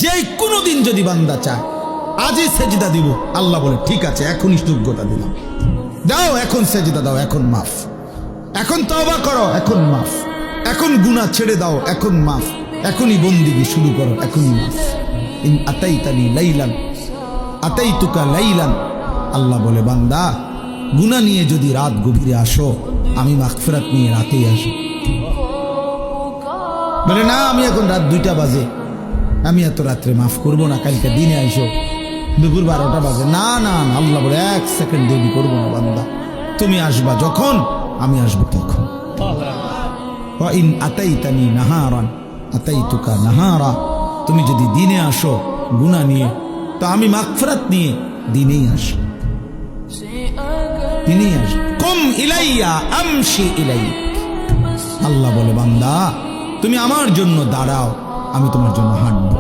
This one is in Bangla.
যে কোনো দিন যদি বান্দা চায় আজই সেজদা দিব, আল্লাহ বলে ঠিক আছে এখনই যোগ্যতা দিলাম, দাও এখন সেজদা দাও, এখন মাফ, এখন তওবা করো, এখন মাফ, এখন গুনাহ ছেড়ে দাও, এখন মাফ, এখনই বন্দিগি শুরু করো, এখনই মাফ। ইন আতাইতানি লাইলান আতাইতুকা লাইলান, আল্লাহ বলে বান্দা গুনাহ নিয়ে যদি রাত গভীরে আসো, আমি মাগফিরাত নিয়ে রাতেই আসো। বলে না আমি এখন রাত 2টা বাজে, আমি এত রাত্রে মাফ করবো না, কালকে দিনে আইসো, দুপুর 12টা বাজে, না না না, আল্লাহ বলে 1 সেকেন্ড দেরি করবো না বান্দা, তুমি আসবা যখন আমি আসবো তখন। ওয়া ইন আতাইতানি নাহারান আতাইতুকা নাহারা, তুমি যদি দিনে আসো গুনাহ নিয়ে, তো আমি মাগফিরাত নিয়ে দিনেই আসো, দিনেই আসো। কুম ইলাইয়া আমশি ইলাইক, আল্লাহ বলে বান্দা তুমি আমার জন্য দাঁড়াও, আমি তোমার জন্য হাঁটবো।